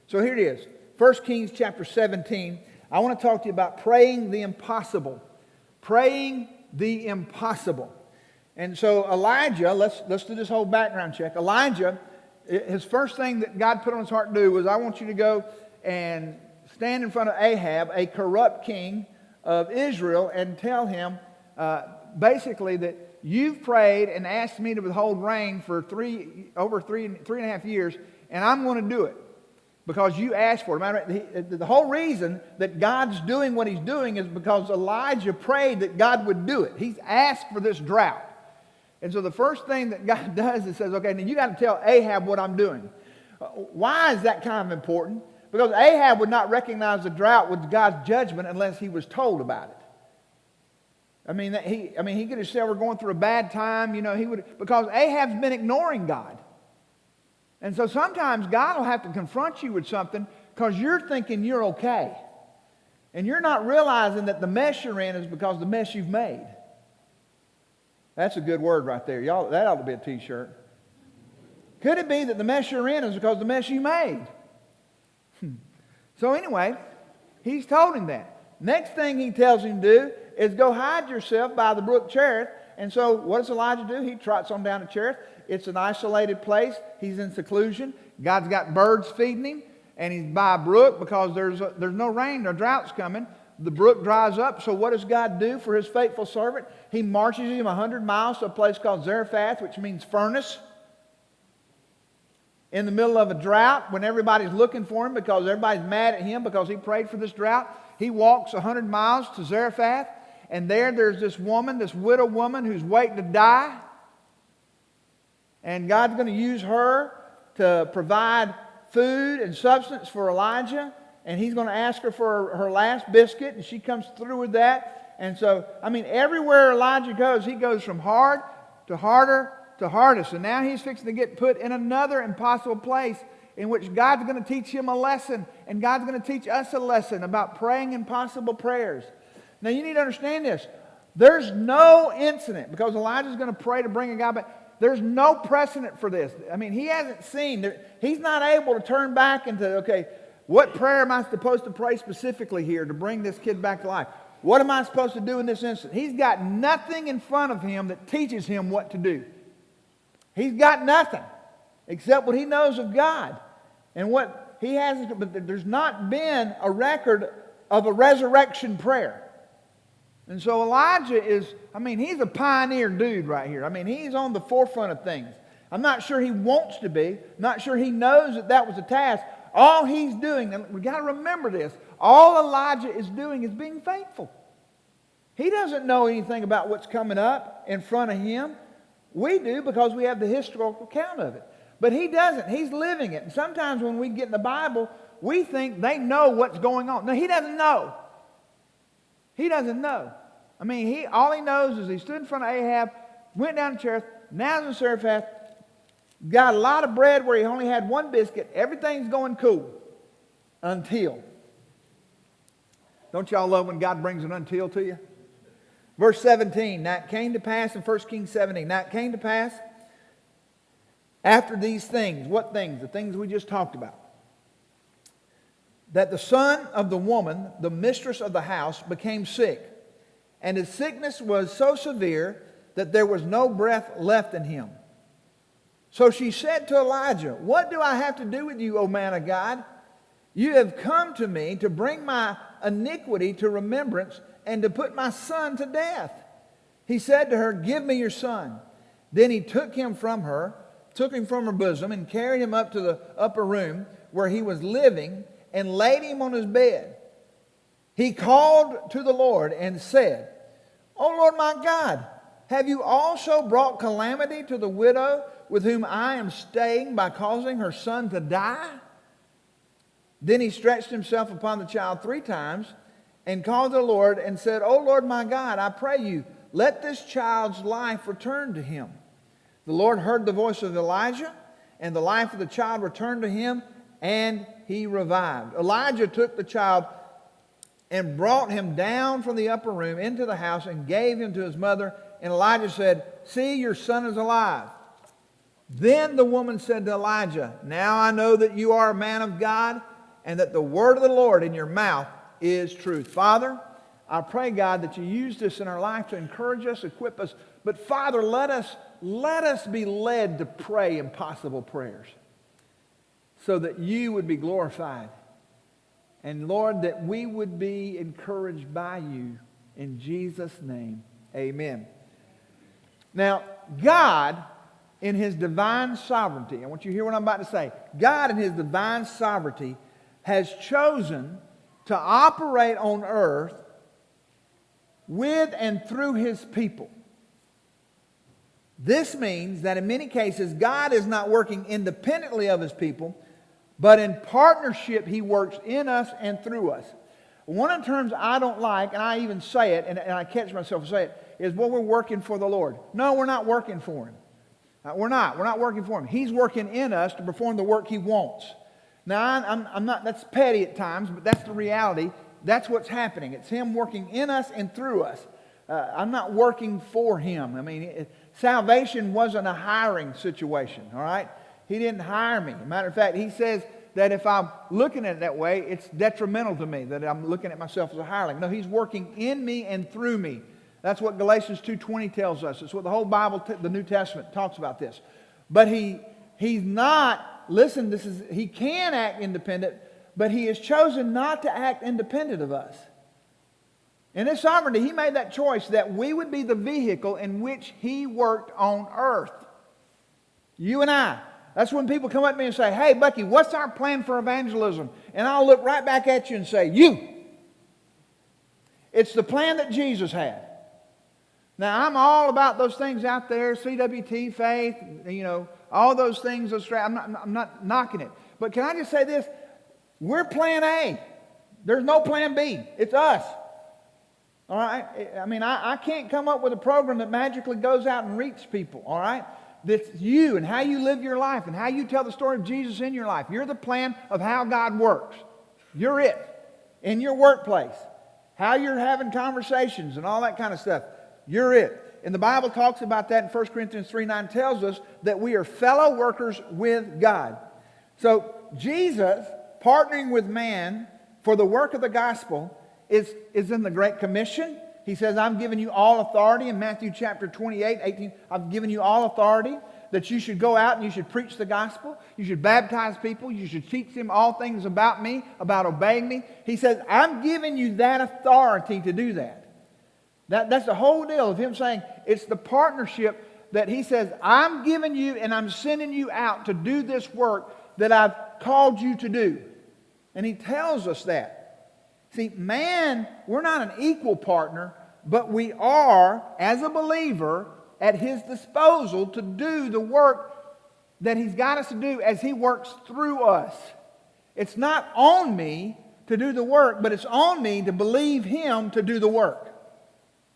So here it is. 1 Kings chapter 17. I want to talk to you about praying the impossible. Praying the impossible. And so Elijah, let's do this whole background check. Elijah, his first thing that God put on his heart to do was, I want you to go and stand in front of Ahab, a corrupt king of Israel, and tell him basically that you've prayed and asked me to withhold rain for over three and a half years, and I'm going to do it because you asked for it. The whole reason that God's doing what he's doing is because Elijah prayed that God would do it. He's asked for this drought. And so the first thing that God does is says, okay, now you got to tell Ahab what I'm doing. Why is that kind of important? Because Ahab would not recognize the drought with God's judgment unless he was told about it. He could have said we're going through a bad time, because Ahab's been ignoring God. And so sometimes God will have to confront you with something because you're thinking you're okay. And you're not realizing that the mess you're in is because of the mess you've made. That's a good word right there. Y'all, that ought to be a t-shirt. Could it be that the mess you're in is because of the mess you made? So anyway, he's told him that. Next thing he tells him to do is go hide yourself by the brook Cherith. And so what does Elijah do? He trots on down to Cherith. It's an isolated place. He's in seclusion. God's got birds feeding him. And he's by a brook because there's no rain, no drought's coming. The brook dries up. So what does God do for his faithful servant? He marches him 100 miles to a place called Zarephath, which means furnace. In the middle of a drought, when everybody's looking for him because everybody's mad at him because he prayed for this drought, he walks 100 miles to Zarephath. And there's this woman, this widow woman who's waiting to die. And God's going to use her to provide food and substance for Elijah. And he's going to ask her for her last biscuit. And she comes through with that. And so, everywhere Elijah goes, he goes from hard to harder to hardest. And now he's fixing to get put in another impossible place in which God's going to teach him a lesson. And God's going to teach us a lesson about praying impossible prayers. Now you need to understand this. There's no incident, because Elijah's going to pray to bring a guy back. There's no precedent for this. He hasn't seen. He's not able to turn back into, okay, what prayer am I supposed to pray specifically here to bring this kid back to life? What am I supposed to do in this instant? He's got nothing in front of him that teaches him what to do. He's got nothing except what he knows of God. And what he has, but there's not been a record of a resurrection prayer. And so Elijah is, he's a pioneer dude right here. He's on the forefront of things. I'm not sure he wants to be. Not sure he knows that was a task. All he's doing, and we've got to remember this, all Elijah is doing is being faithful. He doesn't know anything about what's coming up in front of him. We do because we have the historical account of it. But he doesn't. He's living it. And sometimes when we get in the Bible, we think they know what's going on. No, he doesn't know. He doesn't know. All he knows is he stood in front of Ahab, went down to Cherith, now he's in Zarephath, got a lot of bread where he only had one biscuit. Everything's going cool. Until. Don't y'all love when God brings an until to you? Verse 17, now it came to pass in 1 Kings 17. Now it came to pass after these things. What things? The things we just talked about. That the son of the woman, the mistress of the house, became sick. And his sickness was so severe that there was no breath left in him. So she said to Elijah, "What do I have to do with you, O man of God? You have come to me to bring my iniquity to remembrance and to put my son to death." He said to her, "Give me your son." Then he took him from her bosom, and carried him up to the upper room where he was living, and laid him on his bed. He called to the Lord and said, "O Lord my God, have you also brought calamity to the widow with whom I am staying by causing her son to die?" Then he stretched himself upon the child 3 times and called to the Lord and said, "O Lord my God, I pray you, let this child's life return to him." The Lord heard the voice of Elijah, and the life of the child returned to him, and he revived. Elijah took the child and brought him down from the upper room into the house and gave him to his mother. And Elijah said, "See, your son is alive." Then the woman said to Elijah, "Now I know that you are a man of God, and that the word of the Lord in your mouth is truth. Father, I pray, God, that you use this in our life to encourage us, equip us. But Father, let us be led to pray impossible prayers so that you would be glorified. And Lord, that we would be encouraged by you. In Jesus' name, amen. Now, God, in his divine sovereignty, I want you to hear what I'm about to say. God, in his divine sovereignty, has chosen to operate on earth with and through his people. This means that in many cases, God is not working independently of his people, but in partnership, he works in us and through us. One of the terms I don't like, and I even say it, and I catch myself say it, is, well, we're working for the Lord. No, we're not working for him. We're not working for him. He's working in us to perform the work he wants. Now, I'm not, that's petty at times, but that's the reality. That's what's happening. It's him working in us and through us. I'm not working for him. I mean, salvation wasn't a hiring situation, all right? He didn't hire me. As a matter of fact, he says that if I'm looking at it that way, it's detrimental to me, that I'm looking at myself as a hireling. No, he's working in me and through me. That's what Galatians 2:20 tells us. It's what the whole Bible, the New Testament, talks about this. But he's not, listen, he can act independent, but he has chosen not to act independent of us. In his sovereignty, he made that choice that we would be the vehicle in which he worked on earth. You and I. That's when people come up to me and say, hey, Bucky, what's our plan for evangelism? And I'll look right back at you and say, you. It's the plan that Jesus had. Now, I'm all about those things out there, CWT, faith, all those things. I'm not knocking it. But can I just say this? We're plan A. There's no plan B. It's us. All right? I mean, I can't come up with a program that magically goes out and reaches people. All right? That's you and how you live your life and how you tell the story of Jesus in your life. You're the plan of how God works. You're it. In your workplace. How you're having conversations and all that kind of stuff. You're it. And the Bible talks about that in 1 Corinthians 3:9 tells us that we are fellow workers with God. So Jesus partnering with man for the work of the gospel is in the Great Commission. He says, I'm giving you all authority in Matthew chapter 28:18. I've given you all authority that you should go out and you should preach the gospel. You should baptize people. You should teach them all things about me, about obeying me. He says, I'm giving you that authority to do that. That's the whole deal of him saying it's the partnership that he says, I'm giving you and I'm sending you out to do this work that I've called you to do. And he tells us that. See, man, we're not an equal partner, but we are, as a believer, at his disposal to do the work that he's got us to do as he works through us. It's not on me to do the work, but it's on me to believe him to do the work.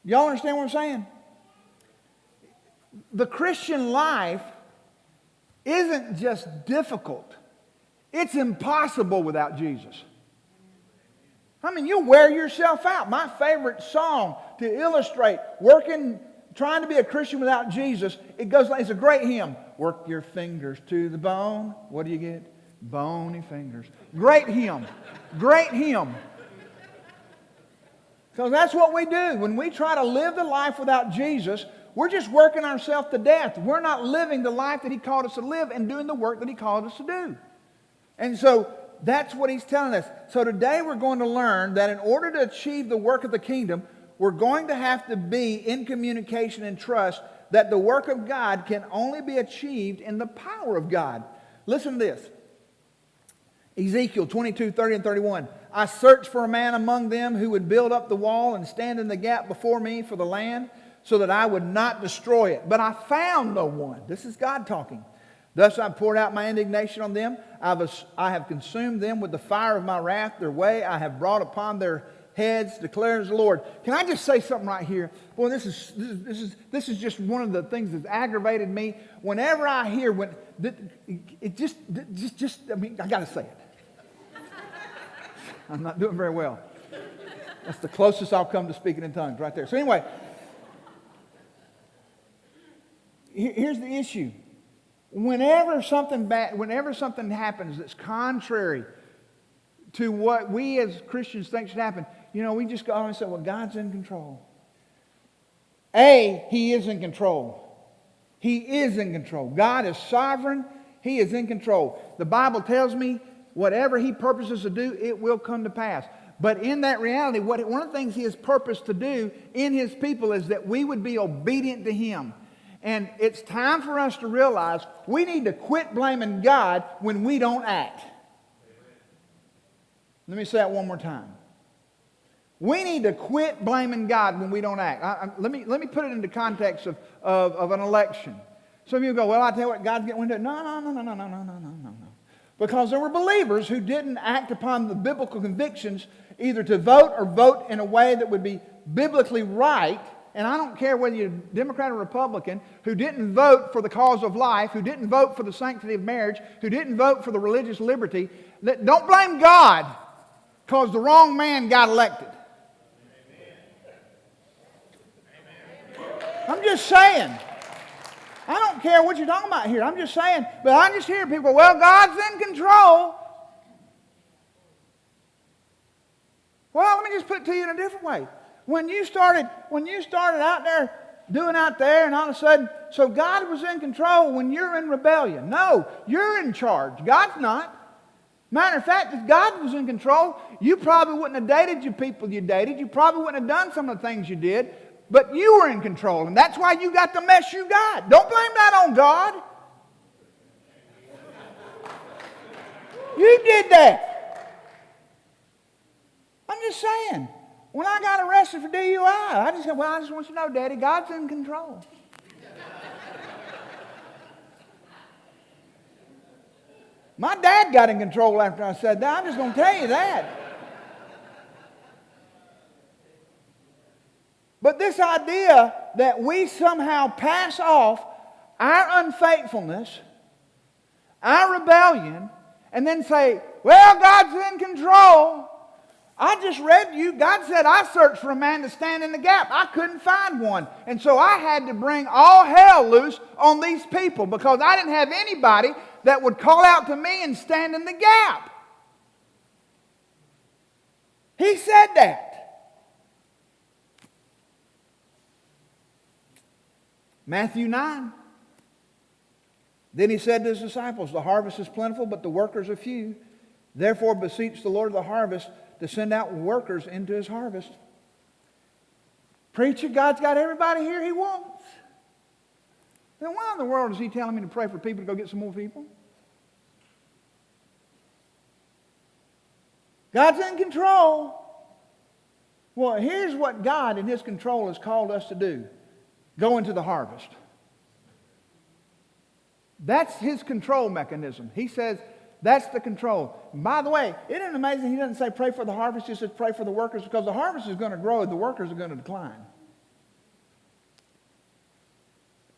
Y'all understand what I'm saying? The Christian life isn't just difficult. It's impossible without Jesus. I mean, you'll wear yourself out. My favorite song to illustrate trying to be a Christian without Jesus, it's a great hymn. Work your fingers to the bone. What do you get? Bony fingers. Great hymn. Great hymn. Because that's what we do. When we try to live the life without Jesus, we're just working ourselves to death. We're not living the life that he called us to live and doing the work that he called us to do. And so that's what he's telling us. So today we're going to learn that in order to achieve the work of the kingdom, we're going to have to be in communication and trust that the work of God can only be achieved in the power of God. Listen to this. Ezekiel 22:30 and 31. I searched for a man among them who would build up the wall and stand in the gap before me for the land so that I would not destroy it. But I found no one. This is God talking. Thus I poured out my indignation on them. I have consumed them with the fire of my wrath. Their way I have brought upon their heads, declares the Lord. Can I just say something right here? Boy, this is just one of the things that's aggravated me. Whenever I hear I got to say it. I'm not doing very well. That's the closest I'll come to speaking in tongues right there. So anyway, here's the issue. Whenever something happens that's contrary to what we as Christians think should happen, we just go on and say, well, God's in control. He is in control. He is in control. God is sovereign. He is in control. The Bible tells me whatever He purposes to do, it will come to pass. But in that reality, one of the things He has purposed to do in His people is that we would be obedient to Him. And it's time for us to realize we need to quit blaming God when we don't act. Let me say that one more time. We need to quit blaming God when we don't act. Let me put it into context of an election. Some of you go, well, I tell you what, God's getting into it. No. Because there were believers who didn't act upon the biblical convictions either to vote or vote in a way that would be biblically right. And I don't care whether you're Democrat or Republican, who didn't vote for the cause of life, who didn't vote for the sanctity of marriage, who didn't vote for the religious liberty. Don't blame God because the wrong man got elected. I'm just saying. I don't care what you're talking about here. I'm just saying. But I just hear people, well, God's in control. Well, let me just put it to you in a different way. When you started out there doing out there and all of a sudden, so God was in control when you're in rebellion. No, you're in charge. God's not. Matter of fact, if God was in control, you probably wouldn't have dated your people you dated. You probably wouldn't have done some of the things you did. But you were in control, and that's why you got the mess you got. Don't blame that on God. You did that. I'm just saying. When I got arrested for DUI, I just said, well, I just want you to know, Daddy, God's in control. My dad got in control after I said that. I'm just going to tell you that. But this idea that we somehow pass off our unfaithfulness, our rebellion, and then say, well, God's in control. I just read to you, God said, I searched for a man to stand in the gap. I couldn't find one. And so I had to bring all hell loose on these people because I didn't have anybody that would call out to me and stand in the gap. He said that. Matthew 9. Then he said to his disciples, the harvest is plentiful, but the workers are few. Therefore beseech the Lord of the harvest to send out workers into his harvest. Preacher, God's got everybody here he wants. Then why in the world is he telling me to pray for people to go get some more people? God's in control. Well, here's what God in his control has called us to do. Go into the harvest. That's his control mechanism. He says that's the control. And by the way, isn't it amazing he doesn't say pray for the harvest, he says pray for the workers, because the harvest is going to grow, the workers are going to decline.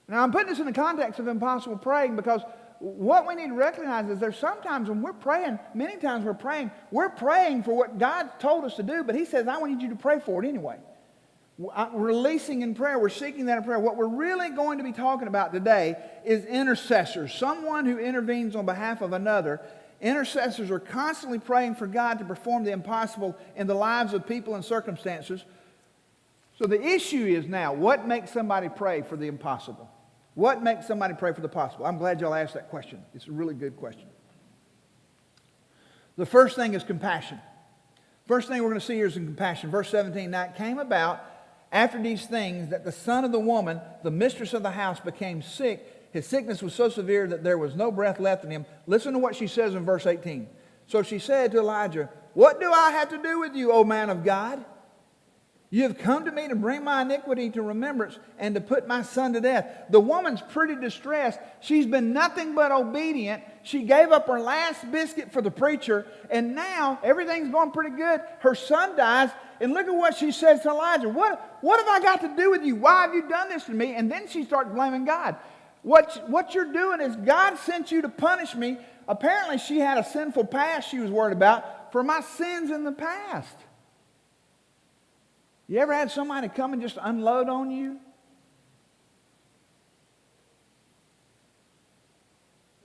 Now I'm putting this in the context of impossible praying because what we need to recognize is there's sometimes when we're praying, many times we're praying for what God told us to do, but he says, I want you to pray for it anyway. Releasing in prayer, we're seeking that in prayer. What we're really going to be talking about today is intercessors, someone who intervenes on behalf of another. Intercessors are constantly praying for God to perform the impossible in the lives of people and circumstances. So the issue is now, what makes somebody pray for the impossible? What makes somebody pray for the possible? I'm glad y'all asked that question. It's a really good question. The first thing is compassion. First thing we're going to see here is compassion. Verse 17, now it came about after these things that the son of the woman, the mistress of the house, became sick. His sickness was so severe that there was no breath left in him. Listen to what she says in verse 18. So she said to Elijah, what do I have to do with you, O man of God? You have come to me to bring my iniquity to remembrance and to put my son to death. The woman's pretty distressed. She's been nothing but obedient. She gave up her last biscuit for the preacher, and now everything's going pretty good. Her son dies, and look at what she says to Elijah. What have I got to do with you? Why have you done this to me? And then she starts blaming God. What you're doing is God sent you to punish me. Apparently she had a sinful past she was worried about for my sins in the past. You ever had somebody come and just unload on you?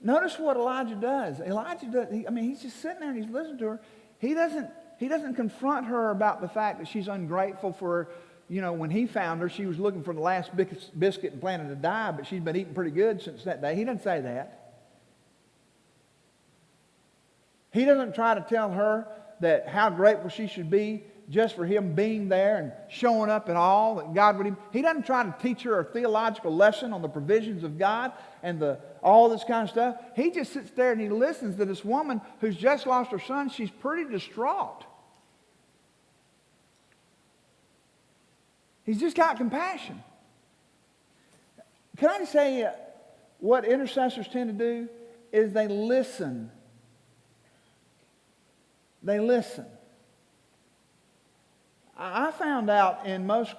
Notice what Elijah does. He's just sitting there and he's listening to her. He doesn't confront her about the fact that she's ungrateful for, when he found her, she was looking for the last biscuit and planning to die, but she's been eating pretty good since that day. He doesn't say that. He doesn't try to tell her that how grateful she should be just for him being there and showing up and all that God would. He doesn't try to teach her a theological lesson on the provisions of God and all this kind of stuff. He just sits there and he listens to this woman who's just lost her son. She's pretty distraught. He's just got compassion. Can I just say what intercessors tend to do is they listen. They listen. I found out in most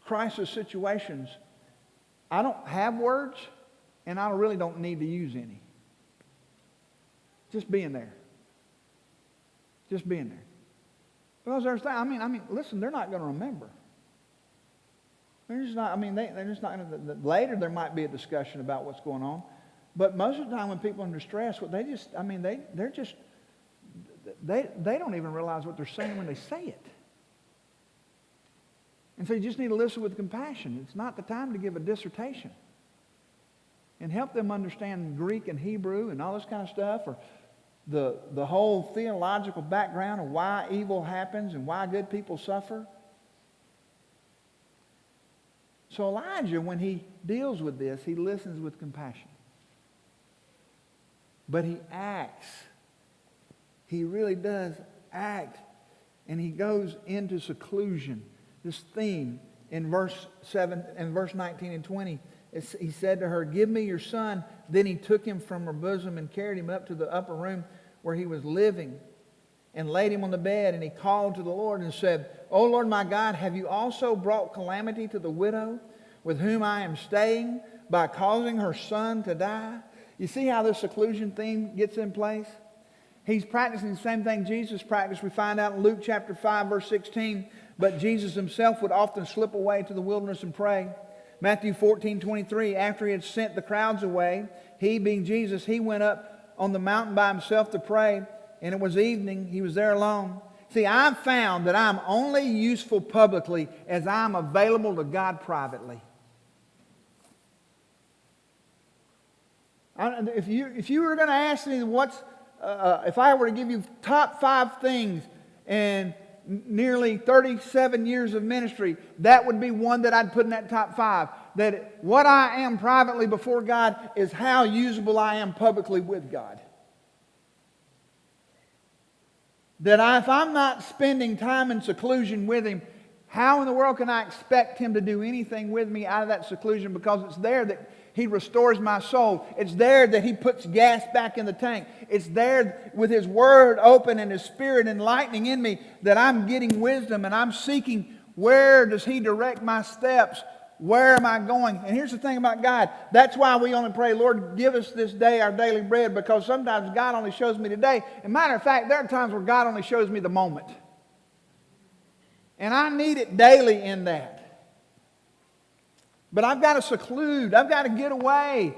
crisis situations, I don't have words and I really don't need to use any. Just being there. Just being there. Because there's that, listen, they're not going to remember. They're just not, they're just not going to, later there might be a discussion about what's going on. But most of the time when people are in distress, they don't even realize what they're saying when they say it. And so you just need to listen with compassion. It's not the time to give a dissertation. And help them understand Greek and Hebrew and all this kind of stuff, or the whole theological background of why evil happens and why good people suffer. So Elijah, when he deals with this, he listens with compassion. But he acts. He really does act. And he goes into seclusion. This theme in verse 7 and verse 19 and 20. He said to her, "Give me your son." Then he took him from her bosom and carried him up to the upper room where he was living and laid him on the bed. And he called to the Lord and said, "O Lord my God, have you also brought calamity to the widow with whom I am staying by causing her son to die?" You see how this seclusion theme gets in place? He's practicing the same thing Jesus practiced. We find out in Luke chapter 5, verse 16. But Jesus himself would often slip away to the wilderness and pray. Matthew 14:23, after he had sent the crowds away, he, being Jesus, he went up on the mountain by himself to pray. And it was evening. He was there alone. See, I've found that I'm only useful publicly as I'm available to God privately. If you were going to ask me if I were to give you top 5 things in nearly 37 years of ministry, that would be one that I'd put in that top 5. That what I am privately before God is how usable I am publicly with God. That if I'm not spending time in seclusion with Him, how in the world can I expect Him to do anything with me out of that seclusion? Because it's there that He restores my soul. It's there that He puts gas back in the tank. It's there with His Word open and His Spirit enlightening in me that I'm getting wisdom and I'm seeking, where does He direct my steps? Where am I going? And here's the thing about God. That's why we only pray, Lord, give us this day our daily bread, because sometimes God only shows me today. As a matter of fact, there are times where God only shows me the moment. And I need it daily in that. But I've got to seclude. I've got to get away.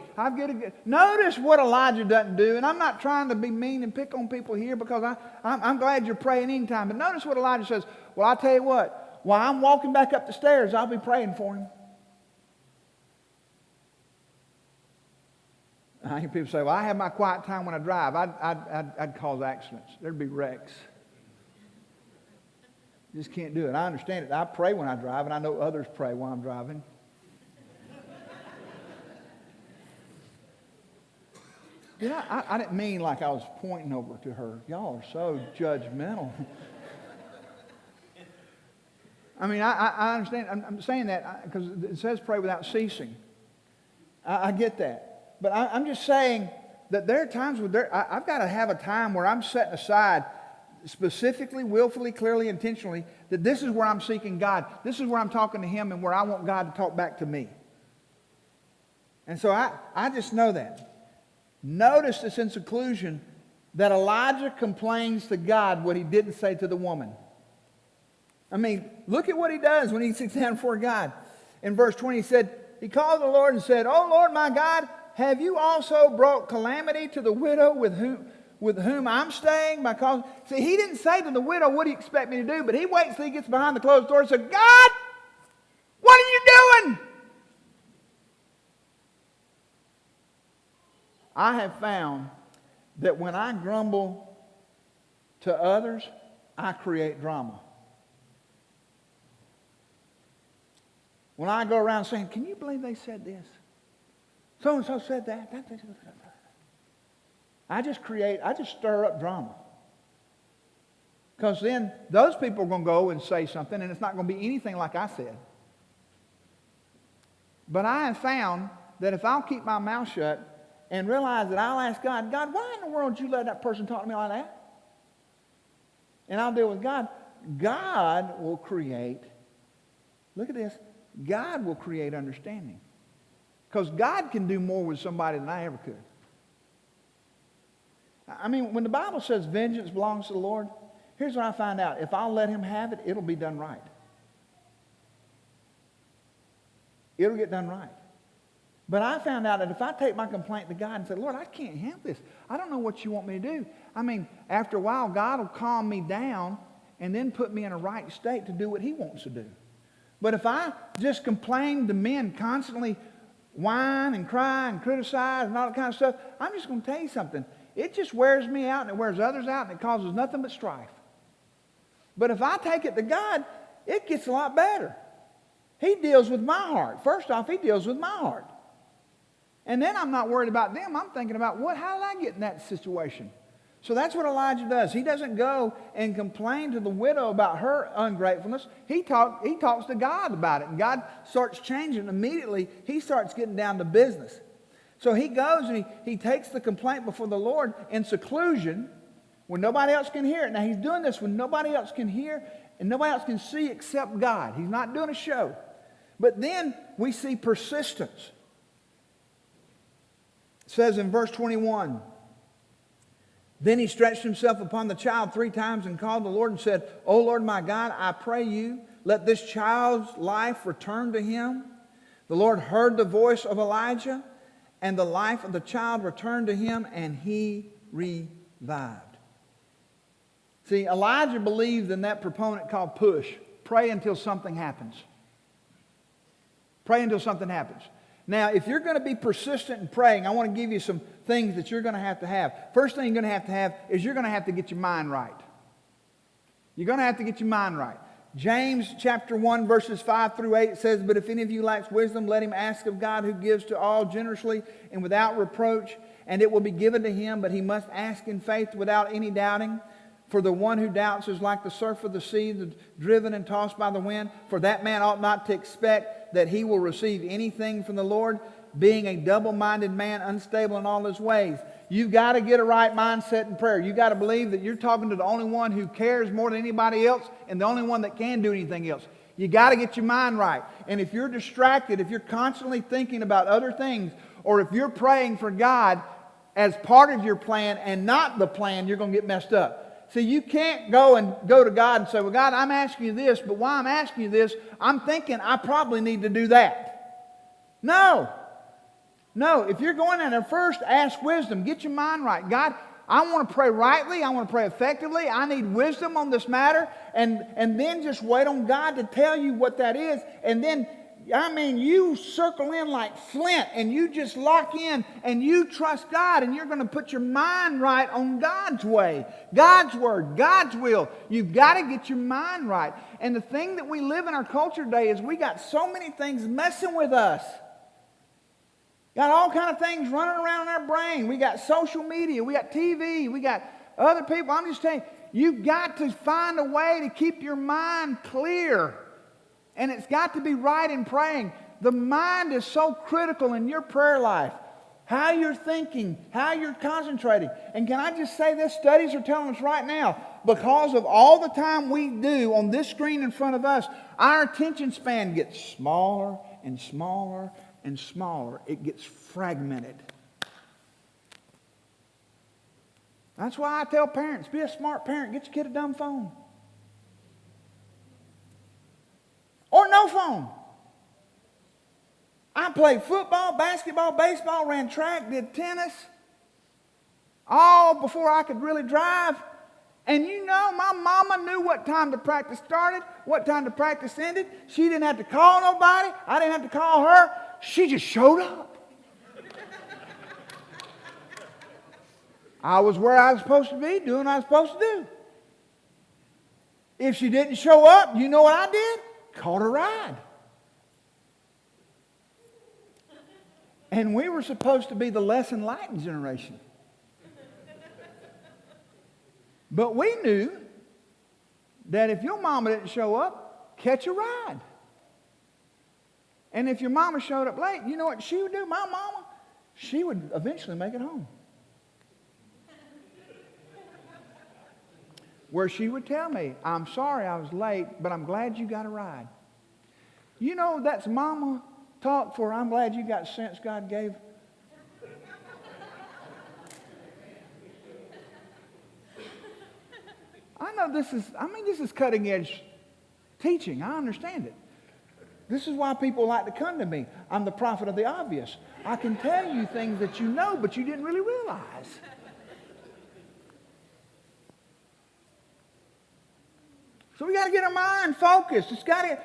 Notice what Elijah doesn't do. And I'm not trying to be mean and pick on people here, because I'm glad you're praying anytime. But notice what Elijah says. Well, I'll tell you what. While I'm walking back up the stairs, I'll be praying for him. I hear people say, well, I have my quiet time when I drive. I'd cause accidents. There'd be wrecks. Just can't do it. I understand it. I pray when I drive, and I know others pray while I'm driving. You know, I didn't mean like I was pointing over to her. Y'all are so judgmental. I mean, I understand. I'm saying that because it says pray without ceasing. I get that. But I'm just saying that there are times where I've got to have a time where I'm setting aside, specifically, willfully, clearly, intentionally, that this is where I'm seeking God. This is where I'm talking to Him and where I want God to talk back to me. And so I just know that. Notice this in seclusion that Elijah complains to God what he didn't say to the woman. I mean, look at what he does when he sits down before God. In verse 20 he called the Lord and said, "Oh Lord my God, have you also brought calamity to the widow with with whom I'm staying? Because, see, he didn't say to the widow, what do you expect me to do? But he waits till he gets behind the closed door and says, God, what are you doing? I have found that when I grumble to others, I create drama. When I go around saying, can you believe they said this? So-and-so said that. I just stir up drama. Because then those people are going to go and say something, and it's not going to be anything like I said. But I have found that if I'll keep my mouth shut and realize that I'll ask God, God, why in the world did you let that person talk to me like that? And I'll deal with God. God will create, look at this, God will create understanding. Because God can do more with somebody than I ever could. I mean, when the Bible says vengeance belongs to the Lord, here's what I find out. If I'll let him have it, it'll be done right. It'll get done right. But I found out that if I take my complaint to God and say, Lord, I can't handle this. I don't know what you want me to do. I mean, after a while, God will calm me down and then put me in a right state to do what he wants to do. But if I just complain to men, constantly whine and cry and criticize and all that kind of stuff, I'm just going to tell you something. It just wears me out and it wears others out and it causes nothing but strife. But if I take it to God, it gets a lot better. He deals with my heart. First off, he deals with my heart. And then I'm not worried about them. I'm thinking about how did I get in that situation? So that's what Elijah does. He doesn't go and complain to the widow about her ungratefulness. He talks to God about it. And God starts changing. Immediately, he starts getting down to business. So he goes and he takes the complaint before the Lord in seclusion when nobody else can hear it. Now, he's doing this when nobody else can hear and nobody else can see except God. He's not doing a show. But then we see persistence. It says in verse 21, then he stretched himself upon the child 3 times and called the Lord and said, O Lord my God, I pray you, let this child's life return to him. The Lord heard the voice of Elijah, and the life of the child returned to him, and he revived. See, Elijah believed in that proponent called push. Pray until something happens. Pray until something happens. Now, if you're going to be persistent in praying, I want to give you some things that you're going to have. First thing you're going to have is you're going to have to get your mind right. You're going to have to get your mind right. James chapter 1 verses 5 through 8 says, but if any of you lacks wisdom, let him ask of God who gives to all generously and without reproach, and it will be given to him, but he must ask in faith without any doubting. For the one who doubts is like the surf of the sea, driven and tossed by the wind. For that man ought not to expect that he will receive anything from the Lord, being a double-minded man, unstable in all his ways. You've got to get a right mindset in prayer. You've got to believe that you're talking to the only one who cares more than anybody else and the only one that can do anything else. You got to get your mind right. And if you're distracted, if you're constantly thinking about other things, or if you're praying for God as part of your plan and not the plan, you're going to get messed up. See, you can't go to God and say, well, God, I'm asking you this, but while I'm asking you this, I'm thinking I probably need to do that. No. If you're going in there, first ask wisdom. Get your mind right. God, I want to pray rightly. I want to pray effectively. I need wisdom on this matter. And then just wait on God to tell you what that is. And then, you circle in like flint and you just lock in and you trust God, and you're going to put your mind right on God's way, God's word, God's will. You've got to get your mind right. And the thing that we live in our culture today is we got so many things messing with us. Got all kind of things running around in our brain. We got social media, we got TV, we got other people. I'm just telling you, you've got to find a way to keep your mind clear. And it's got to be right in praying. The mind is so critical in your prayer life. How you're thinking, how you're concentrating. And can I just say this? Studies are telling us right now, because of all the time we do on this screen in front of us, our attention span gets smaller and smaller and smaller. It gets fragmented. That's why I tell parents, be a smart parent. Get your kid a dumb phone. Or no phone. I played football, basketball, baseball, ran track, did tennis. all before I could really drive. And you know, my mama knew what time the practice started, what time the practice ended. She didn't have to call nobody. I didn't have to call her. She just showed up. I was where I was supposed to be, doing what I was supposed to do. If she didn't show up, you know what I did? Called a ride. And we were supposed to be the less enlightened generation. But we knew that if your mama didn't show up, catch a ride. And if your mama showed up late, you know what she would do? My mama, she would eventually make it home. Where she would tell me, I'm sorry I was late, but I'm glad you got a ride. You know, that's mama talk for I'm glad you got sense God gave. I know this is cutting edge teaching. I understand it. This is why people like to come to me. I'm the prophet of the obvious. I can tell you things that you know, but you didn't really realize. So we got to get our mind focused.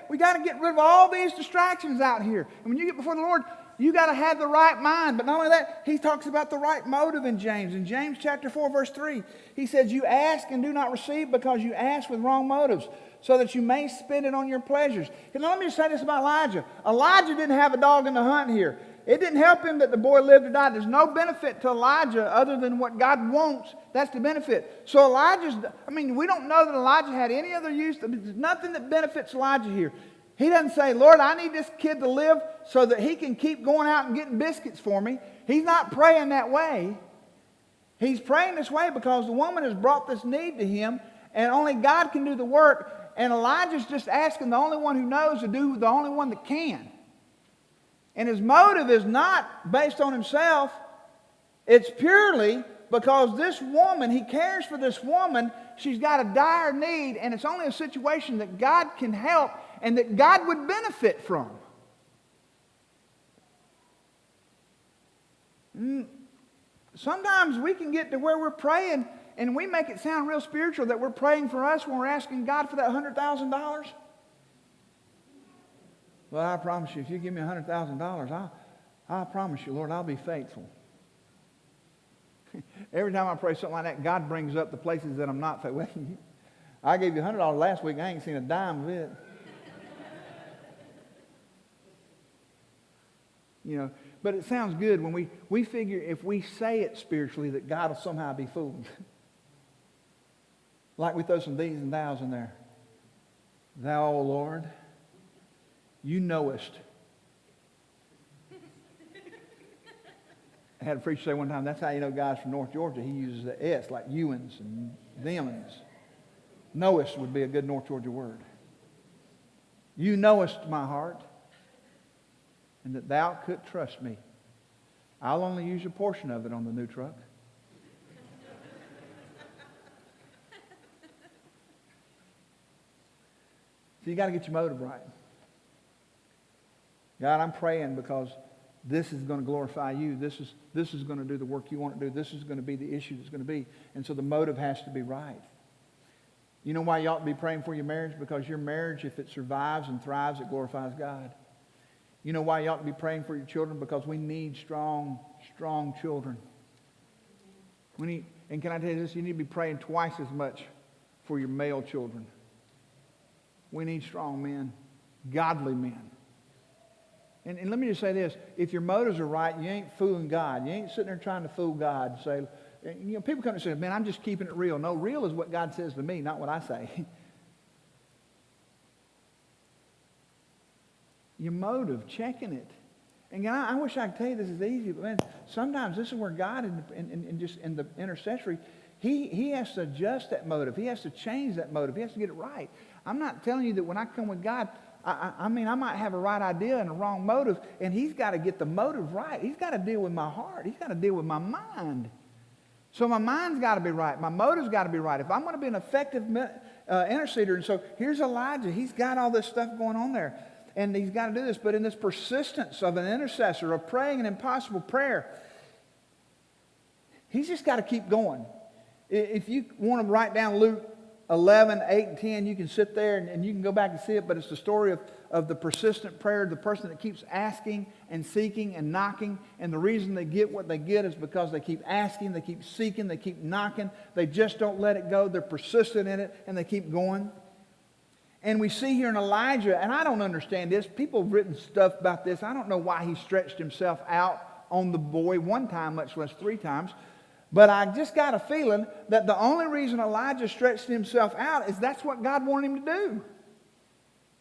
We got to get rid of all these distractions out here. And when you get before the Lord, you got to have the right mind. But not only that, he talks about the right motive in James. In James chapter 4, verse 3, he says, you ask and do not receive because you ask with wrong motives, so that you may spend it on your pleasures. And let me just say this about Elijah. Elijah didn't have a dog in the hunt here. It didn't help him that the boy lived or died. There's no benefit to Elijah other than what God wants. That's the benefit. So we don't know that Elijah had any other use. There's nothing that benefits Elijah here. He doesn't say, Lord, I need this kid to live so that he can keep going out and getting biscuits for me. He's not praying that way. He's praying this way because the woman has brought this need to him, and only God can do the work. And Elijah's just asking the only one who knows to do the only one that can. And his motive is not based on himself. It's purely because this woman, he cares for this woman. She's got a dire need, and it's only a situation that God can help and that God would benefit from. Sometimes we can get to where we're praying and we make it sound real spiritual that we're praying for us when we're asking God for that $100,000. Well, I promise you, if you give me $100,000, I promise you, Lord, I'll be faithful. Every time I pray something like that, God brings up the places that I'm not faithful. I gave you $100 last week. I ain't seen a dime of it. You know, but it sounds good when we figure if we say it spiritually that God will somehow be fooled. Like we throw some these and thous in there. Thou, O Lord, you knowest. I had a preacher say one time, that's how you know guys from North Georgia. He uses the S like you'ns and them's. Knowest would be a good North Georgia word. You knowest my heart, and that thou couldst trust me. I'll only use a portion of it on the new truck. So you got to get your motive right. God, I'm praying because this is going to glorify you. This is going to do the work you want to do. This is going to be the issue that's going to be. And so the motive has to be right. You know why you ought to be praying for your marriage? Because your marriage, if it survives and thrives, it glorifies God. You know why you ought to be praying for your children? Because we need strong children. And can I tell you this? You need to be praying twice as much for your male children. We need strong men, godly men. And let me just say this. If your motives are right, you ain't fooling God. You ain't sitting there trying to fool God. Say, you know, people come and say, man, I'm just keeping it real. No, real is what God says to me, not what I say. Your motive, checking it. And I wish I could tell you this is easy, but man, sometimes this is where God in the intercessory, he has to adjust that motive. He has to change that motive. He has to get it right. I'm not telling you that when I come with God, I might have a right idea and a wrong motive, and he's got to get the motive right. He's got to deal with my heart. He's got to deal with my mind. So my mind's got to be right. My motive's got to be right. If I'm going to be an effective interceder, and so here's Elijah. He's got all this stuff going on there, and he's got to do this. But in this persistence of an intercessor, of praying an impossible prayer, He's just got to keep going. If you want to write down Luke 11, 8, and 10, you can sit there and you can go back and see it, but it's the story of the persistent prayer, the person that keeps asking and seeking and knocking, and the reason they get what they get is because they keep asking, they keep seeking, they keep knocking, they just don't let it go, they're persistent in it, and they keep going. And we see here in Elijah, and I don't understand this, people have written stuff about this, I don't know why he stretched himself out on the boy one time, much less 3 times, but I just got a feeling that the only reason Elijah stretched himself out is that's what God wanted him to do.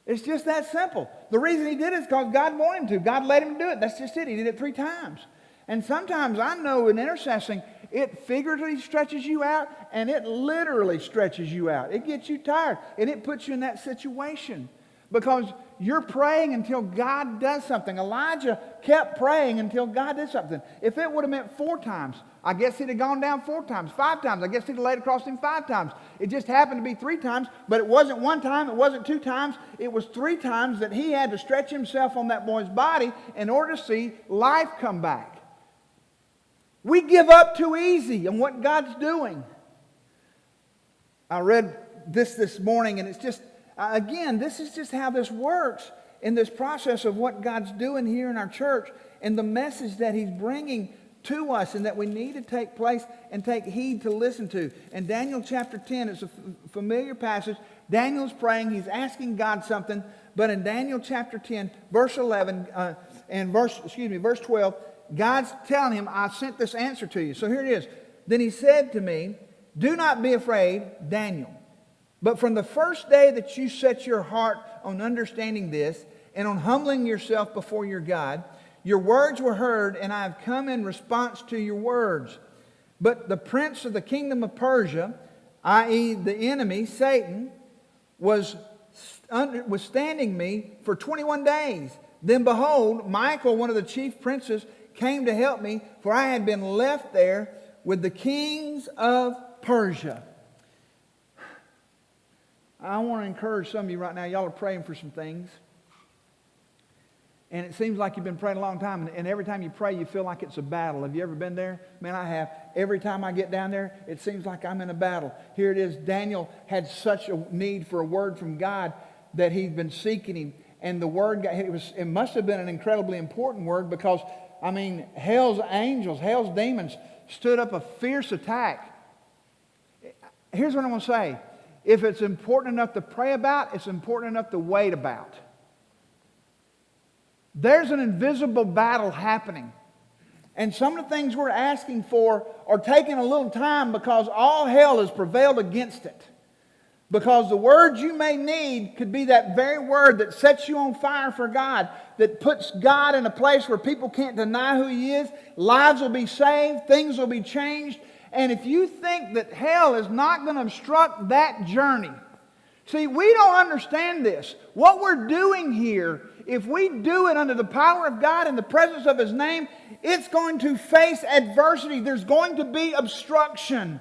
It's just that simple. The reason he did it is because God wanted him to. God let him do it. That's just it. He did it 3 times. And sometimes I know in intercessing, it figuratively stretches you out and it literally stretches you out. It gets you tired and it puts you in that situation because you're praying until God does something. Elijah kept praying until God did something. If it would have meant 4 times, I guess he'd have gone down 4 times, 5 times. I guess he'd have laid across him 5 times. It just happened to be 3 times, but it wasn't 1 time, it wasn't 2 times. It was 3 times that he had to stretch himself on that boy's body in order to see life come back. We give up too easy on what God's doing. I read this morning, and it's just, again, this is just how this works in this process of what God's doing here in our church and the message that He's bringing to us and that we need to take place and take heed to listen to. In Daniel chapter 10, it's a familiar passage. Daniel's praying. He's asking God something. But in Daniel chapter 10, verse 11 and verse 12, God's telling him, I sent this answer to you. So here it is. Then he said to me, do not be afraid, Daniel. But from the first day that you set your heart on understanding this and on humbling yourself before your God, your words were heard, and I have come in response to your words. But the prince of the kingdom of Persia, i.e. the enemy, Satan, was withstanding me for 21 days. Then behold, Michael, one of the chief princes, came to help me, for I had been left there with the kings of Persia. I want to encourage some of you right now. Y'all are praying for some things. And it seems like you've been praying a long time. And every time you pray, you feel like it's a battle. Have you ever been there? Man, I have. Every time I get down there, it seems like I'm in a battle. Here it is. Daniel had such a need for a word from God that he'd been seeking him. And the word, it must have been an incredibly important word because, I mean, hell's angels, hell's demons stood up a fierce attack. Here's what I want to say. If it's important enough to pray about, it's important enough to wait about. There's an invisible battle happening. And some of the things we're asking for are taking a little time because all hell has prevailed against it. Because the word you may need could be that very word that sets you on fire for God, that puts God in a place where people can't deny who He is, lives will be saved, things will be changed. And if you think that hell is not going to obstruct that journey, see, we don't understand this. What we're doing here, if we do it under the power of God in the presence of His name, it's going to face adversity. There's going to be obstruction.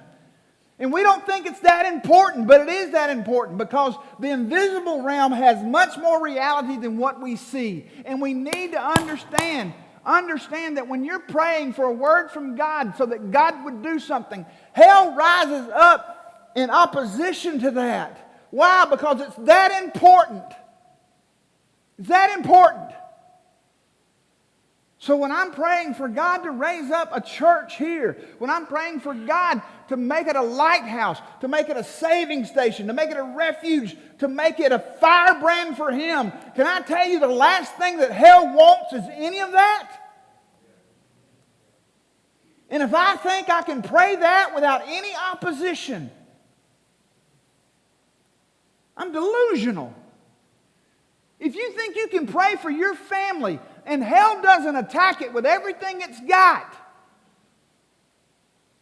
And we don't think it's that important, but it is that important because the invisible realm has much more reality than what we see. And we need to understand that when you're praying for a word from God so that God would do something, hell rises up in opposition to that. Why? Because it's that important. It's that important. So when I'm praying for God to raise up a church here, when I'm praying for God to make it a lighthouse, to make it a saving station, to make it a refuge, to make it a firebrand for Him, can I tell you the last thing that hell wants is any of that? And if I think I can pray that without any opposition, I'm delusional. If you think you can pray for your family and hell doesn't attack it with everything it's got,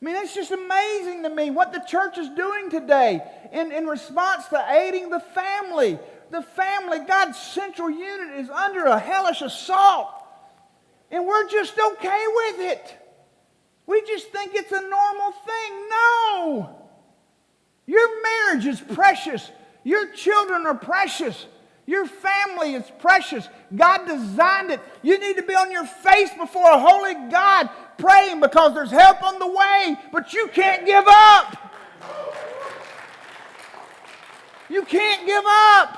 I mean, it's just amazing to me what the church is doing today in response to aiding the family. The family, God's central unit, is under a hellish assault. And we're just okay with it. We just think it's a normal thing. No! Your marriage is precious. Your children are precious. Your family is precious. God designed it. You need to be on your face before a holy God praying because there's help on the way, but you can't give up. You can't give up.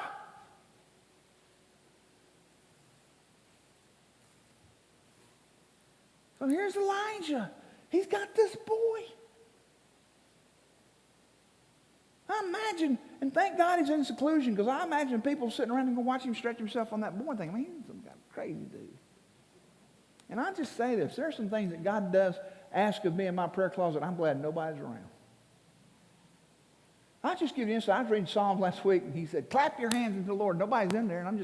So here's Elijah. He's got this boy. I imagine, and thank God he's in seclusion, because I imagine people sitting around and going to watch him stretch himself on that boy and thinking, man, he's some kind of crazy dude. And I just say this, there are some things that God does ask of me in my prayer closet. I'm glad nobody's around. I'll just give you insight. I was reading Psalms last week, and he said, clap your hands unto the Lord. Nobody's in there, and I'm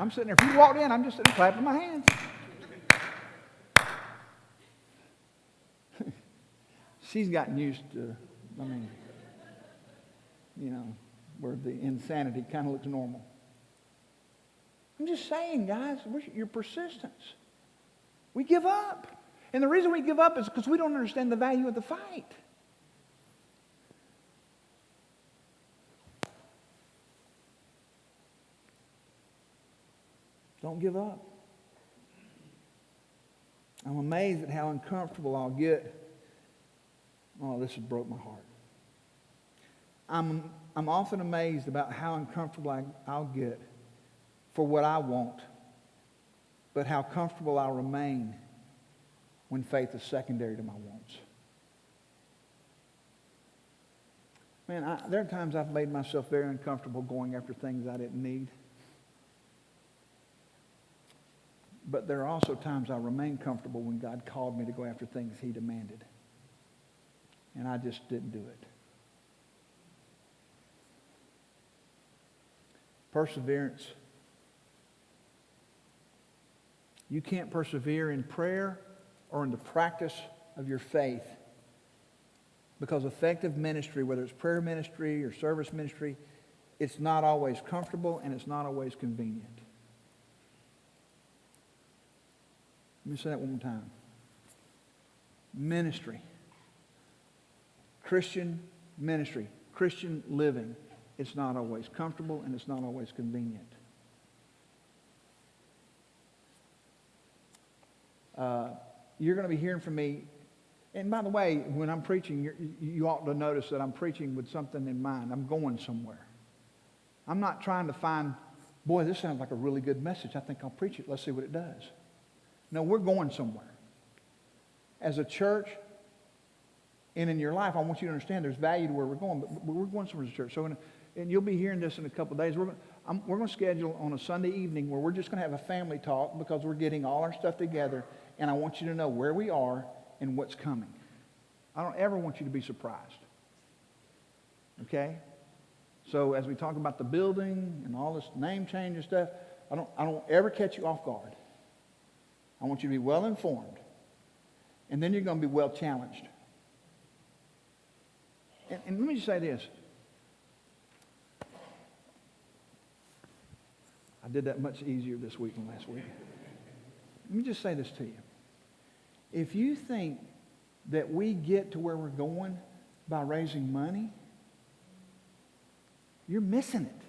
sitting there. If you walked in, I'm just sitting there clapping my hands. She's gotten used to, where the insanity kind of looks normal. I'm just saying, guys, your persistence. We give up. And the reason we give up is because we don't understand the value of the fight. Don't give up. I'm amazed at how uncomfortable I'll get. Oh, this has broke my heart. I'm often amazed about how uncomfortable I'll get for what I want, but how comfortable I'll remain when faith is secondary to my wants. Man, there are times I've made myself very uncomfortable going after things I didn't need. But there are also times I remain comfortable when God called me to go after things He demanded. And I just didn't do it. Perseverance. You can't persevere in prayer or in the practice of your faith, because effective ministry, whether it's prayer ministry or service ministry, it's not always comfortable and it's not always convenient. Let me say that one more time. Ministry. Christian ministry. Christian living. It's not always comfortable and it's not always convenient. You're going to be hearing from me. And by the way, when I'm preaching, you ought to notice that I'm preaching with something in mind. I'm going somewhere. I'm not trying to find, boy, this sounds like a really good message. I think I'll preach it. Let's see what it does. No, we're going somewhere. As a church and in your life, I want you to understand there's value to where we're going, but we're going somewhere as a church. So, and you'll be hearing this in a couple of days. We're going to schedule on a Sunday evening where we're just going to have a family talk, because we're getting all our stuff together, and I want you to know where we are and what's coming. I don't ever want you to be surprised. Okay? So as we talk about the building and all this name change and stuff, I don't ever catch you off guard. I want you to be well informed. And then you're going to be well challenged. And let me just say this. I did that much easier this week than last week. Let me just say this to you. If you think that we get to where we're going by raising money, you're missing it.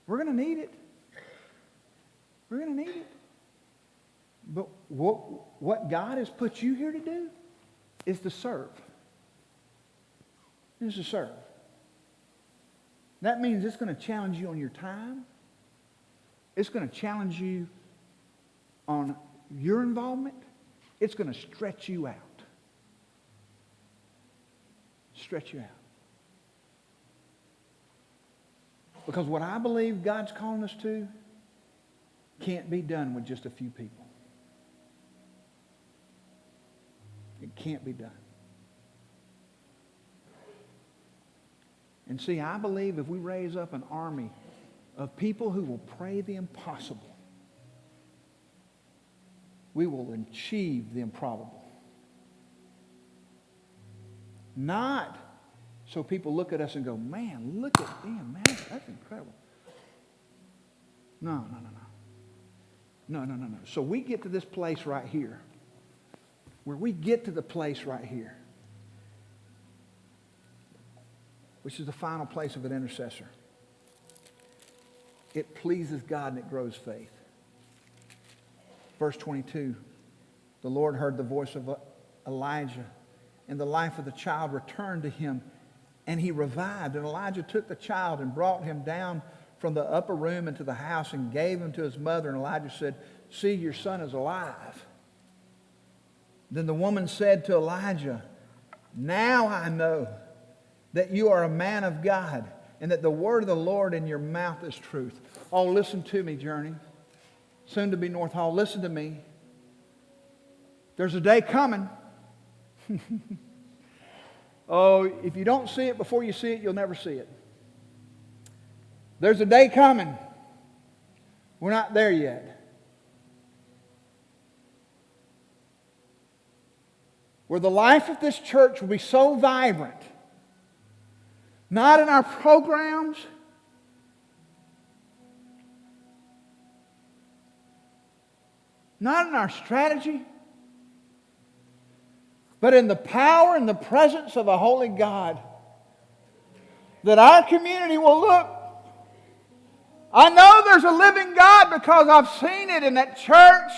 We're going to need it. We're going to need it. But what God has put you here to do is to serve. It's to serve. That means it's going to challenge you on your time. It's going to challenge you on your involvement. It's going to stretch you out. Stretch you out. Because what I believe God's calling us to can't be done with just a few people. It can't be done. And see, I believe if we raise up an army of people who will pray the impossible, we will achieve the improbable. Not so people look at us and go, man, look at them, man, that's incredible. No. So we get to this place right here, where we get to the place right here, which is the final place of an intercessor. It pleases God and it grows faith. Verse 22, the Lord heard the voice of Elijah, and the life of the child returned to him, and he revived. And Elijah took the child and brought him down from the upper room into the house and gave him to his mother. And Elijah said, "See, your son is alive." Then the woman said to Elijah, "Now I know that you are a man of God, and that the word of the Lord in your mouth is truth." Oh, listen to me, Journey. Soon to be North Hall. Listen to me. There's a day coming. Oh, if you don't see it before you see it, you'll never see it. There's a day coming. We're not there yet. Where the life of this church will be so vibrant, not in our programs, not in our strategy, but in the power and the presence of a holy God, that our community will look. I know there's a living God because I've seen it in that church.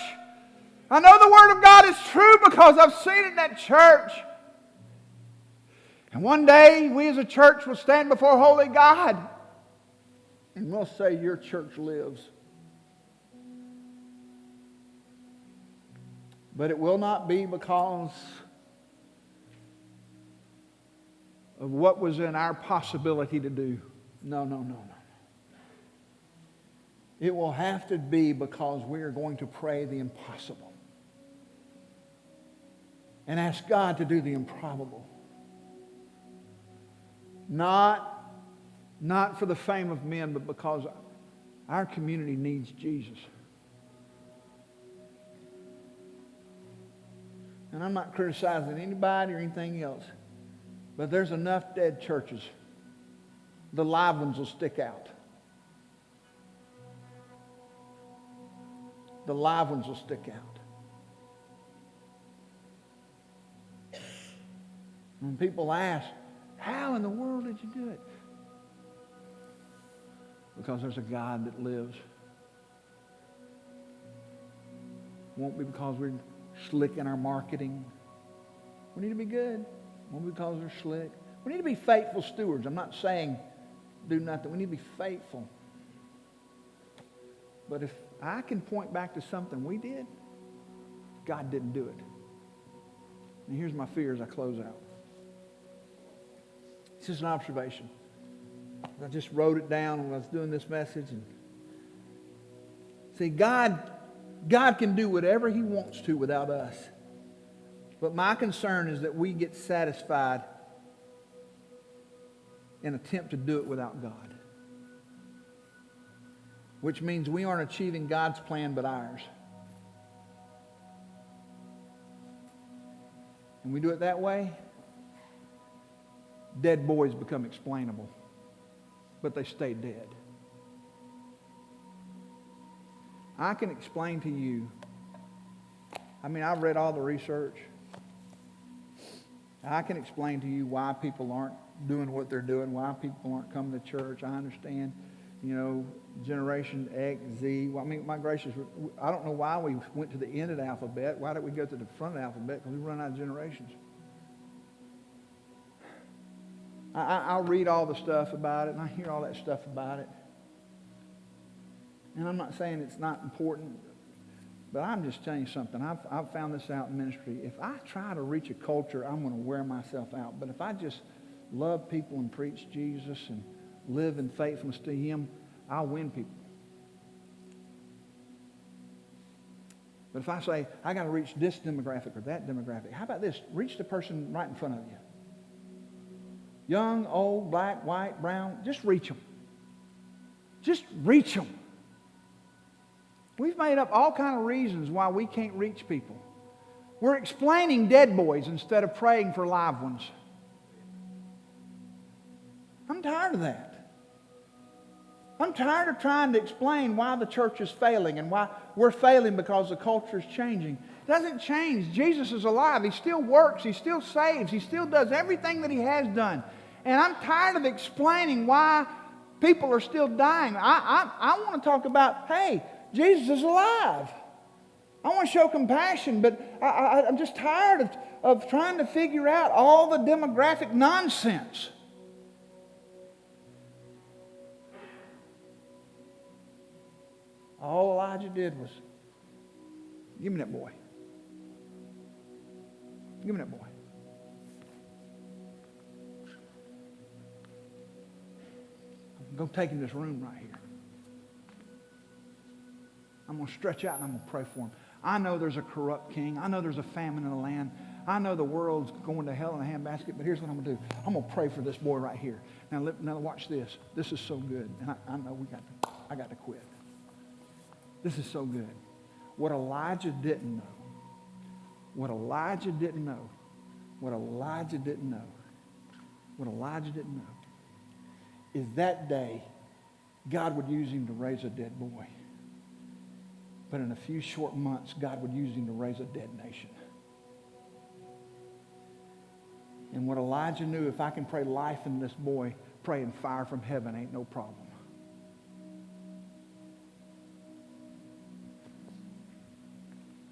I know the Word of God is true because I've seen it in that church. And one day, we as a church will stand before holy God and we'll say, "Your church lives." But it will not be because of what was in our possibility to do. No. It will have to be because we are going to pray the impossible and ask God to do the improbable. Not for the fame of men, but because our community needs Jesus. And I'm not criticizing anybody or anything else, but there's enough dead churches. The live ones will stick out. The live ones will stick out. When people ask, "How in the world did you do it?" Because there's a God that lives. It won't be because we're slick in our marketing. We need to be good. It won't be because we're slick. We need to be faithful stewards. I'm not saying do nothing. We need to be faithful. But if I can point back to something we did, God didn't do it. And here's my fear as I close out. It's just an observation. I just wrote it down when I was doing this message. And see, God can do whatever He wants to without us. But my concern is that we get satisfied and attempt to do it without God. Which means we aren't achieving God's plan but ours. And we do it that way, dead boys become explainable, but they stay dead. I can explain to you, I've read all the research. I can explain to you why people aren't doing what they're doing, why people aren't coming to church. I understand, Generation X, Z. My gracious, I don't know why we went to the end of the alphabet. Why did we go to the front of the alphabet? Because we run out of generations. I'll read all the stuff about it, and I hear all that stuff about it. And I'm not saying it's not important, but I'm just telling you something. I've found this out in ministry. If I try to reach a culture, I'm going to wear myself out. But if I just love people and preach Jesus and live in faithfulness to Him, I'll win people. But if I say, I got to reach this demographic or that demographic, how about this? Reach the person right in front of you. Young, old, black, white, brown, just reach them. Just reach them. We've made up all kind of reasons why we can't reach people. We're explaining dead boys instead of praying for live ones. I'm tired of that. I'm tired of trying to explain why the church is failing and why we're failing because the culture is changing. It doesn't change. Jesus is alive. He still works. He still saves. He still does everything that He has done. And I'm tired of explaining why people are still dying. I want to talk about, hey, Jesus is alive. I want to show compassion, but I'm just tired of trying to figure out all the demographic nonsense. All Elijah did was, give me that boy. Give me that boy. I'm going to take him to this room right here. I'm going to stretch out and I'm going to pray for him. I know there's a corrupt king. I know there's a famine in the land. I know the world's going to hell in a handbasket, but here's what I'm going to do. I'm going to pray for this boy right here. Now watch this. This is so good. And I know I got to quit. This is so good. What Elijah didn't know, what Elijah didn't know is that day God would use him to raise a dead boy. But in a few short months, God would use him to raise a dead nation. And what Elijah knew, if I can pray life in this boy, praying fire from heaven ain't no problem.